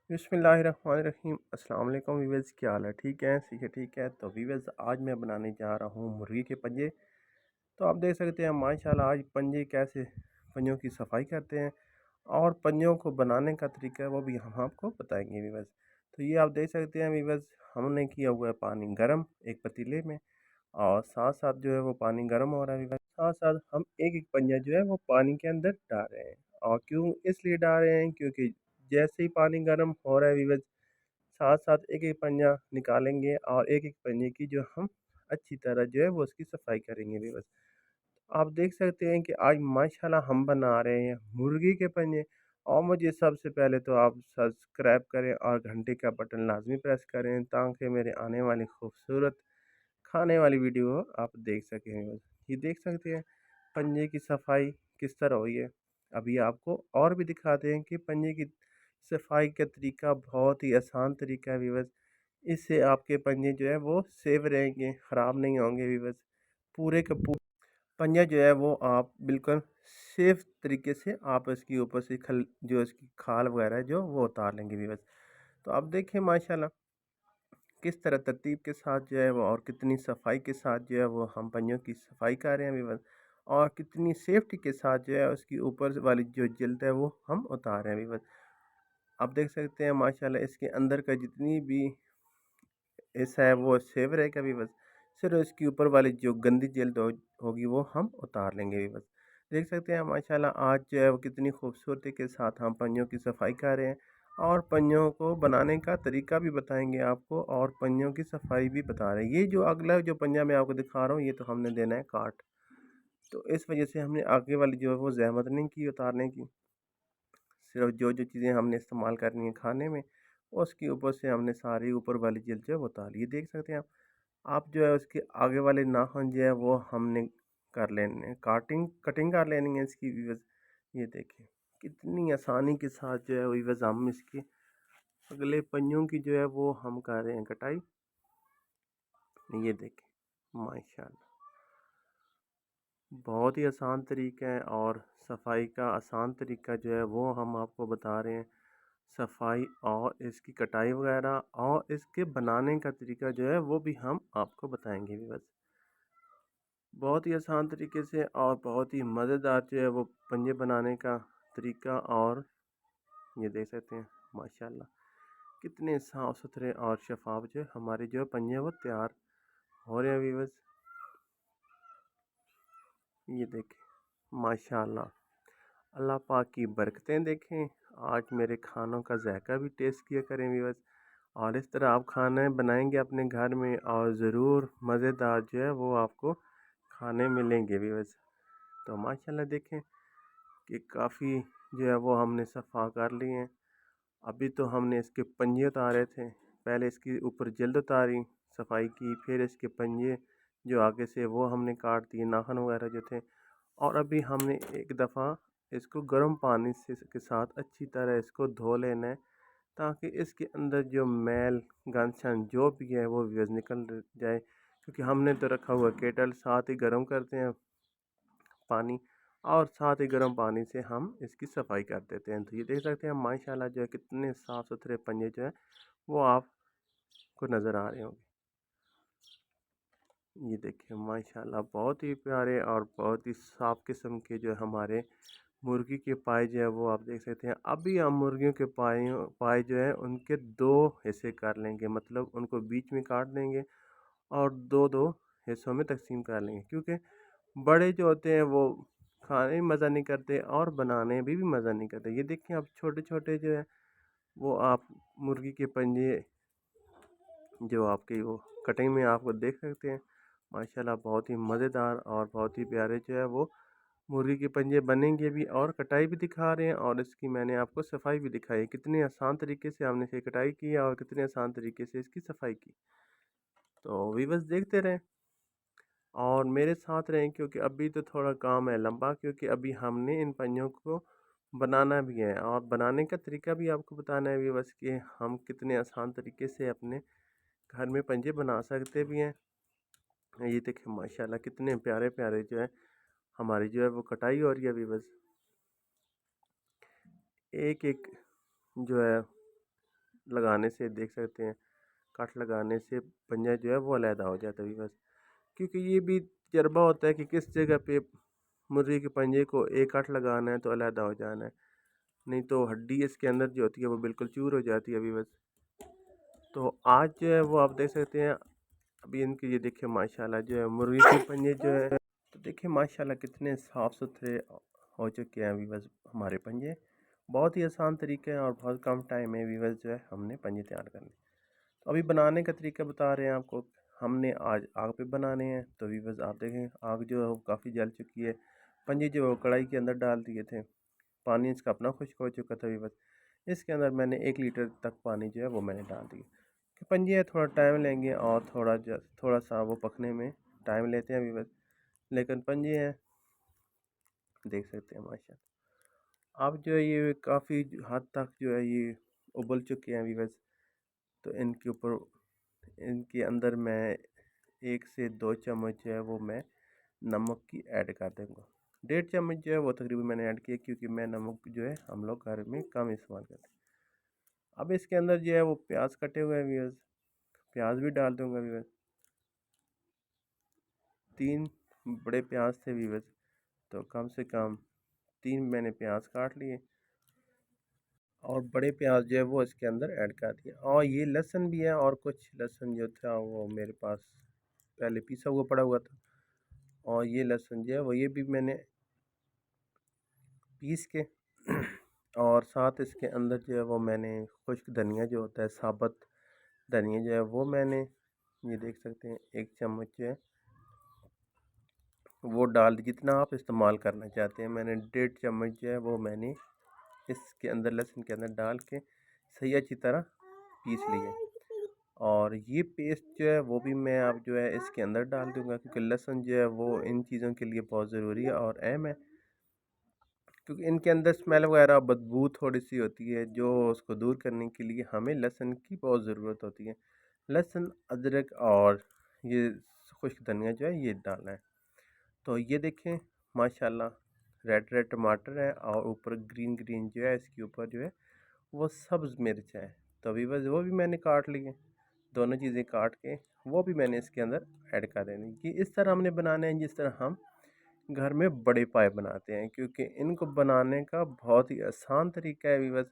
बिस्मिल्लाहिर्रहमानिर्रहीम। अस्सलाम वालेकुम वीवर्स, क्या हाल है? ठीक है, सीखे ठीक है। तो वीवर्स, आज मैं बनाने जा रहा हूँ मुर्गी के पंजे। तो आप देख सकते हैं माशाल्लाह आज पंजे कैसे पंजों की सफाई करते हैं और पंजों को बनाने का तरीका है वो भी हम आपको बताएंगे वीवर्स। तो ये आप देख सकते हैं वीवर्स, हमने किया हुआ है पानी गर्म एक पतीले में, और साथ साथ जो है वो पानी गर्म हो रहा है वीवर्स। साथ साथ हम एक एक पंजा जो है वो पानी के अंदर डाल रहे हैं। और क्यों इसलिए डाल रहे हैं, क्योंकि जैसे ही पानी गर्म हो रहा है वीवर्स, साथ साथ एक एक पंजा निकालेंगे और एक एक पंजे की जो हम अच्छी तरह जो है वो उसकी सफाई करेंगे वीवर्स। आप देख सकते हैं कि आज माशाल्लाह हम बना रहे हैं मुर्गी के पंजे। और मुझे सबसे पहले तो आप सब्सक्राइब करें और घंटे का बटन लाजमी प्रेस करें, ताकि मेरे आने वाली खूबसूरत खाने वाली वीडियो आप देख सकें। ये देख सकते हैं पंजे की सफाई किस तरह हुई है। अभी आपको और भी दिखाते हैं कि पंजे की सफाई का तरीका बहुत ही आसान तरीका है वीवर्स। इससे आपके पंजे जो है वो सेफ रहेंगे, ख़राब नहीं होंगे वीवर्स। पूरे का पूरा पंजा जो है वो आप बिल्कुल सेफ तरीके से आप इसके ऊपर से खल जो इसकी खाल वगैरह है जो वो उतार लेंगे वीवर्स। तो आप देखें माशाल्लाह किस तरह तरतीब के साथ जो है वो और कितनी सफाई के साथ जो है वो हम पंजों की सफाई कर रहे हैं वीवर्स। और कितनी सेफ्टी के साथ जो है उसकी ऊपर वाली जो जिल्द है वो हम उतार रहे हैं वीवर्स। आप देख सकते हैं माशाल्लाह इसके अंदर का जितनी भी ऐसा है वो सेव रहेगा भी बस। सिर्फ इसके ऊपर वाली जो गंदी जल्द होगी वो हम उतार लेंगे भी बस। देख सकते हैं माशाल्लाह आज जो है वो कितनी खूबसूरती के साथ हम पंजों की सफाई कर रहे हैं और पंजों को बनाने का तरीका भी बताएंगे आपको और पंजों की सफाई भी बता रहे हैं। ये जो अगला जो पंजा मैं आपको दिखा रहा हूँ ये तो हमने देना है काट। तो इस वजह से हमने आगे वाली जो है वो जहमत नहीं की उतारने की। सिर्फ जो जो चीज़ें हमने इस्तेमाल करनी है खाने में उसके ऊपर से हमने सारी ऊपर वाली जल्द जो है वो उतार ली। देख सकते हैं आप जो है उसके आगे वाले नाखून जो है वो हमने कर लेने हैं, कटिंग कर लेनी है इसकी वीवर्स। ये देखें कितनी आसानी के साथ जो है वीवर्स हम इसके अगले पंजों की जो है वो हम कर रहे हैं कटाई। ये देखें माशाल्लाह बहुत ही आसान तरीका है और सफाई का आसान तरीका जो है वो हम आपको बता रहे हैं। सफाई और इसकी कटाई वगैरह और इसके बनाने का तरीका जो है वो भी हम आपको बताएंगे भी बस। बहुत ही आसान तरीके से और बहुत ही मज़ेदार जो है वो पंजे बनाने का तरीका। और ये देख सकते हैं माशाल्लाह कितने साफ़ सुथरे और शफाफ जो है हमारे जो पंजे वो तैयार हो रहे हैं व्यूअर्स। ये देखें माशाल्लाह अल्लाह पाक की बरकतें देखें। आज मेरे खानों का जायका भी टेस्ट किया करें व्यूअर्स। और इस तरह आप खाने बनाएंगे अपने घर में और ज़रूर मज़ेदार जो है वो आपको खाने मिलेंगे व्यूअर्स। तो माशाल्लाह देखें कि काफ़ी जो है वो हमने सफ़ा कर लिए हैं। अभी तो हमने इसके पंजे उतारे थे, पहले इसकी ऊपर जल्द उतारी, सफाई की, फिर इसके पंजे जो आगे से वो हमने काट दिए, नाखून वगैरह जो थे। और अभी हमने एक दफ़ा इसको गर्म पानी से के साथ अच्छी तरह इसको धो लेना है, ताकि इसके अंदर जो मैल गंद शन जो भी है वो व्यज़ निकल जाए। क्योंकि हमने तो रखा हुआ केटल, साथ ही गर्म करते हैं पानी और साथ ही गर्म पानी से हम इसकी सफाई कर देते हैं। तो ये देख सकते हैं माशाल्लाह जो है कितने साफ़ सुथरे पंजे जो है वो आपको नज़र आ रहे होंगे। ये देखिए माशाल्लाह बहुत ही प्यारे और बहुत ही साफ़ किस्म के जो है हमारे मुर्गी के पाए जो है वो आप देख सकते हैं। अभी हम मुर्गियों के पाए जो है उनके दो हिस्से कर लेंगे, मतलब उनको बीच में काट देंगे और दो दो हिस्सों में तकसीम कर लेंगे। क्योंकि बड़े जो होते हैं वो खाने में मज़ा नहीं करते और बनाने में भी मज़ा नहीं करते। ये देखिए अब छोटे छोटे जो है वो आप मुर्गी के पंजे जो आपके वो कटिंग में आपको देख सकते हैं। माशाल्लाह बहुत ही मज़ेदार और बहुत ही प्यारे जो है वो मुर्गी के पंजे बनेंगे भी और कटाई भी दिखा रहे हैं। और इसकी मैंने आपको सफाई भी दिखाई, कितने आसान तरीके से हमने इसे कटाई की और कितने आसान तरीके से इसकी सफाई की। तो वीवर्स देखते रहें और मेरे साथ रहें, क्योंकि अभी तो थोड़ा काम है लंबा, क्योंकि अभी हमने इन पंजों को बनाना भी है और बनाने का तरीका भी आपको बताना है व्यूअर्स कि हम कितने आसान तरीके से अपने घर में पंजे बना सकते भी हैं। ये देखिए माशाल्लाह कितने प्यारे प्यारे जो है हमारी जो है वो कटाई हो रही है व्यूअर्स। एक एक जो है लगाने से देख सकते हैं, कट लगाने से पंजा जो है वो अलहदा हो जाता है बस। क्योंकि ये भी तजर्बा होता है कि किस जगह पे मुर्गी के पंजे को एक कट लगाना है तो अलहदा हो जाना है, नहीं तो हड्डी इसके अंदर जो होती है वो बिल्कुल चूर हो जाती है अभी बस। तो आज जो है वो आप देख सकते हैं, अभी इनके ये देखिए माशाल्लाह जो है मुर्गी के पंजे जो है, तो देखिए माशाल्लाह कितने साफ़ सुथरे हो चुके हैं अभी बस हमारे पंजे। बहुत ही आसान तरीका है और बहुत कम टाइम में भी बस जो है हमने पंजे तैयार करने। तो अभी बनाने का तरीका बता रहे हैं आपको। हमने आज आग पे बनाने हैं, तो अभी बस आप देखें आग जो है वो काफ़ी जल चुकी है। पंजे जो है वो कढ़ाई के अंदर डाल दिए थे, पानी इसका अपना खुश्क हो चुका था अभी बस। इसके अंदर मैंने 1 लीटर तक पानी जो है वो मैंने डाल दिया कि पंजे है थोड़ा टाइम लेंगे और थोड़ा सा वो पकने में टाइम लेते हैं अभी बस, लेकिन पंजे हैं देख सकते हैं माशा। अब जो है ये काफ़ी हद तक जो है ये उबल चुके हैं अभी बस। तो इनके ऊपर इनके अंदर मैं 1 से 2 चम्मच जो है वो मैं नमक की ऐड कर दूँगा। 1.5 चम्मच जो है वो तकरीबन मैंने ऐड किया, क्योंकि मैं नमक जो है हम लोग घर में कम इस्तेमाल करते हैं। अब इसके अंदर जो है वो प्याज कटे हुए हैं व्यूअर्स, प्याज भी डाल दूँगा व्यूअर्स। 3 बड़े प्याज थे व्यूअर्स, तो कम से कम 3 मैंने प्याज काट लिए और बड़े प्याज जो है वो इसके अंदर ऐड कर दिया। और ये लहसुन भी है, और कुछ लहसुन जो था वो मेरे पास पहले पिसा हुआ पड़ा हुआ था, और ये लहसुन जो है वो ये भी मैंने पीस के और साथ इसके अंदर जो है वो मैंने खुश्क धनिया जो होता है, साबुत धनिया जो है वो मैंने, ये देख सकते हैं 1 चम्मच जो है वो डाल, जितना आप इस्तेमाल करना चाहते हैं। मैंने 1.5 चम्मच जो है वो मैंने इसके अंदर लहसुन के अंदर डाल के सही अच्छी तरह पीस लिए। और ये पेस्ट जो है वो भी मैं अब जो है इसके अंदर डाल दूंगा, क्योंकि लहसुन जो है वो इन चीज़ों के लिए बहुत ज़रूरी है और अहम है, क्योंकि इनके अंदर स्मेल वगैरह बदबू थोड़ी सी होती है, जो उसको दूर करने के लिए हमें लहसुन की बहुत ज़रूरत होती है। लहसुन, अदरक और ये खुश्क धनिया जो है ये डालना है। तो ये देखें माशाल्लाह रेड रेड टमाटर है और ऊपर ग्रीन ग्रीन जो है इसके ऊपर जो है वो सब्ज़ मिर्च है। तो अभी बस वो भी मैंने काट लिए, दोनों चीज़ें काट के वो भी मैंने इसके अंदर ऐड कर देनी। कि इस तरह हमने बनाने हैं जिस तरह हम घर में बड़े पाए बनाते हैं, क्योंकि इनको बनाने का बहुत ही आसान तरीका है वीवर्स।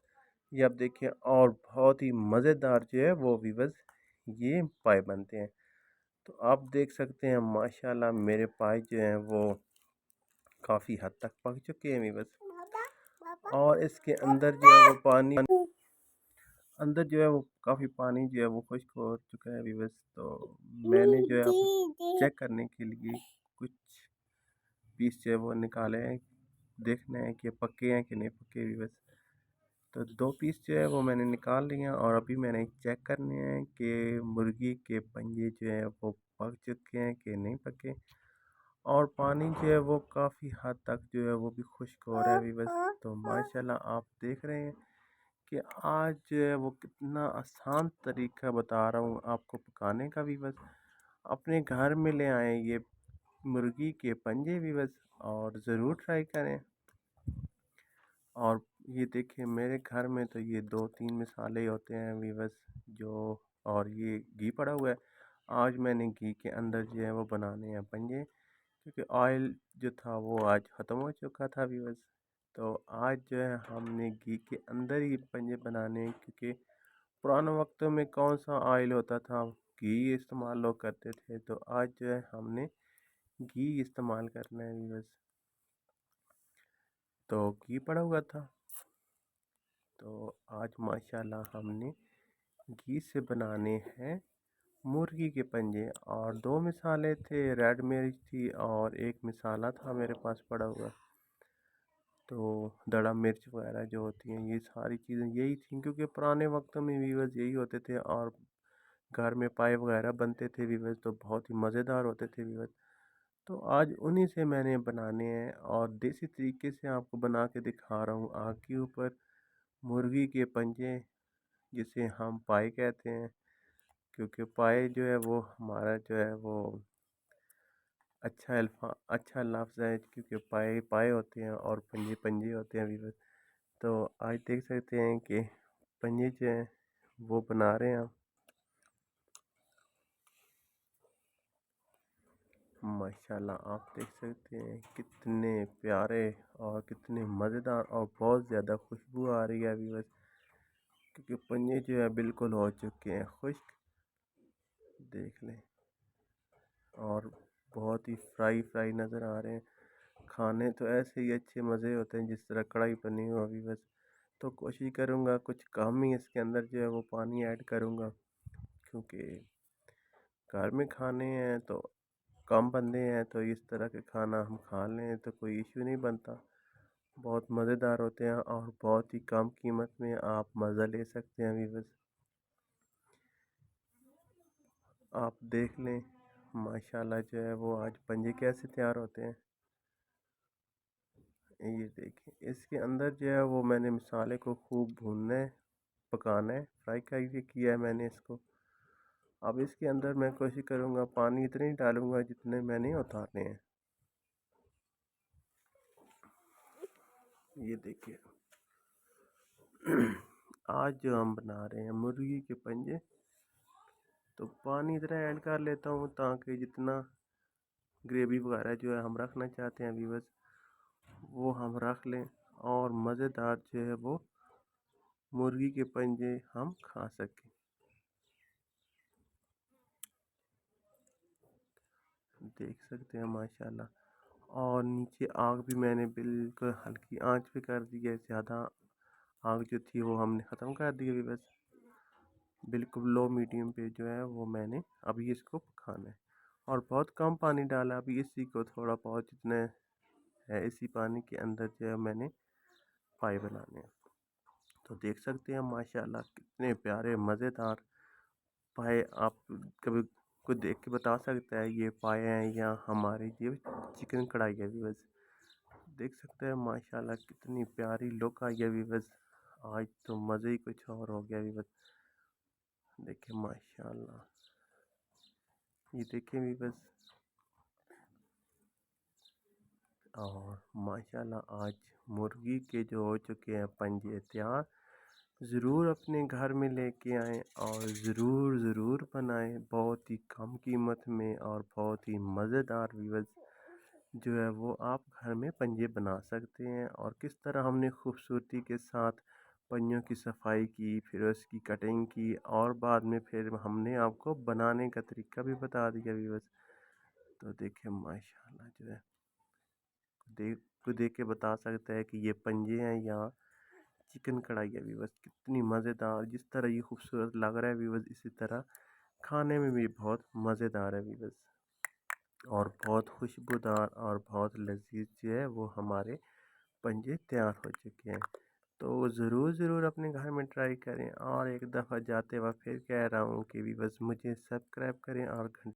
ये आप देखिए, और बहुत ही मज़ेदार जो है वो वीवर्स ये पाए बनते हैं। तो आप देख सकते हैं माशाल्लाह मेरे पाए जो हैं वो काफ़ी हद तक पक चुके हैं वीवर्स। और इसके अंदर जो है वो पानी अंदर जो है वो काफ़ी पानी जो है वो खुश्क हो चुका है वीवर्स। तो मैंने जो है अब चेक करने के लिए कुछ पीस जो है वो निकाले हैं, देखना है कि पक्के हैं कि नहीं पक्के वीवर्स। तो 2 पीस जो है वो मैंने निकाल लिए हैं और अभी मैंने चेक करने हैं कि मुर्गी के पंजे जो हैं वो पक चुके हैं कि नहीं पके। और पानी जो है वो काफ़ी हद तक जो है वो भी खुश्क हो रहा है वीवर्स। तो माशाल्लाह आप देख रहे हैं कि आज जो है वो कितना आसान तरीका बता रहा हूँ आपको पकाने का वीवर्स। अपने घर में ले आएँ ये मुर्गी के पंजे वीवर्स और ज़रूर ट्राई करें। और ये देखिए मेरे घर में तो ये 2-3 मसाले होते हैं वीवर्स जो, और ये घी पड़ा हुआ है। आज मैंने घी के अंदर जो है वो बनाने हैं पंजे, क्योंकि ऑयल जो था वो आज ख़त्म हो चुका था वीवर्स। तो आज जो है हमने घी के अंदर ही पंजे बनाने हैं, क्योंकि पुराने वक्तों में कौन सा ऑयल होता था, घी इस्तेमाल लोग करते थे। तो आज जो है हमने घी इस्तेमाल करना है वीवर्स। तो घी पड़ा हुआ था, तो आज माशाल्लाह हमने घी से बनाने हैं मुर्गी के पंजे। और 2 मसाले थे, रेड मिर्च थी और एक मसाला था मेरे पास पड़ा हुआ, तो दड़ा मिर्च वगैरह जो होती हैं ये सारी चीज़ें यही थी, क्योंकि पुराने वक्तों में व्यूवर्स यही होते थे और घर में पाए वगैरह बनते थे व्यूवर्स, तो बहुत ही मज़ेदार होते थे व्यूवर्स। तो आज उन्हीं से मैंने बनाने हैं और देसी तरीके से आपको बना के दिखा रहा हूँ आग के ऊपर मुर्गी के पंजे, जिसे हम पाए कहते हैं। क्योंकि पाए जो है वो हमारा जो है वो अच्छा लफ्ज़ है, क्योंकि पाए पाए होते हैं और पंजे पंजे होते हैं व्यूअर्स। तो आज देख सकते हैं कि पंजे जो हैं वो बना रहे हैं। माशाल्लाह आप देख सकते हैं कितने प्यारे और कितने मज़ेदार और बहुत ज़्यादा खुशबू आ रही है अभी बस, क्योंकि पंजे जो है बिल्कुल हो चुके हैं खुश्क, देख लें। और बहुत ही फ्राई फ्राई नज़र आ रहे हैं। खाने तो ऐसे ही अच्छे मज़े होते हैं जिस तरह कढ़ाई पनीर हो अभी बस। तो कोशिश करूँगा कुछ कम ही इसके अंदर जो है वो पानी ऐड करूँगा, क्योंकि घर में खाने हैं तो कम बंदे हैं, तो इस तरह के खाना हम खा लें तो कोई इश्यू नहीं बनता। बहुत मज़ेदार होते हैं और बहुत ही कम कीमत में आप मज़ा ले सकते हैं अभी बस। आप देख लें माशाल्लाह जो है वो आज पंजे कैसे तैयार होते हैं। ये देखिए इसके अंदर जो है वो मैंने मसाले को खूब भूनना है, पकाना है, फ्राई करके किया है मैंने इसको। अब इसके अंदर मैं कोशिश करूँगा पानी इतने ही डालूँगा जितने मैंने उतारने हैं। ये देखिए आज जो हम बना रहे हैं मुर्गी के पंजे, तो पानी इतना ऐड कर लेता हूँ ताकि जितना ग्रेवी वगैरह जो है हम रखना चाहते हैं अभी बस वो हम रख लें, और मज़ेदार जो है वो मुर्गी के पंजे हम खा सकें। देख सकते हैं माशाल्लाह। और नीचे आग भी मैंने बिल्कुल हल्की आंच पे कर दी है, ज़्यादा आग जो थी वो हमने ख़त्म कर दी अभी बस। बिल्कुल लो मीडियम पे जो है वो मैंने अभी इसको पकाना है। और बहुत कम पानी डाला अभी, इसी को थोड़ा बहुत जितना है इसी पानी के अंदर जो है मैंने पाए बनाने हैं। तो देख सकते हैं माशाल्लाह कितने प्यारे मज़ेदार पाए। आप कभी कुछ देख के बता सकता है ये पाए हैं या हमारी ये चिकन कढ़ाई है व्यूअर्स। देख सकते हैं माशाल्लाह कितनी प्यारी लुक आई है व्यूअर्स। आज तो मज़े ही कुछ और हो गया व्यूअर्स। देखिए माशाल्लाह, ये देखिए व्यूअर्स। और माशाल्लाह आज मुर्गी के जो हो चुके हैं पंजे तैयार। ज़रूर अपने घर में लेके आएँ और ज़रूर बनाएं, बहुत ही कम कीमत में और बहुत ही मज़ेदार व्यूअर्स। जो है वो आप घर में पंजे बना सकते हैं। और किस तरह हमने खूबसूरती के साथ पंजों की सफाई की, फिर उसकी कटिंग की, और बाद में फिर हमने आपको बनाने का तरीका भी बता दिया व्यूअर्स। तो देखिए माशाल्लाह जो है देख के बता सकता है कि ये पंजे हैं या चिकन कढ़ाई है व्यूअर्स। कितनी मज़ेदार, जिस तरह ये खूबसूरत लग रहा है व्यूअर्स, इसी तरह खाने में भी बहुत मज़ेदार है व्यूअर्स। और बहुत खुशबूदार और बहुत लजीज जो है वो हमारे पंजे तैयार हो चुके हैं। तो ज़रूर अपने घर में ट्राई करें। और एक दफ़ा जाते वक्त फिर कह रहा हूँ कि व्यूअर्स मुझे सब्सक्राइब करें और घंटे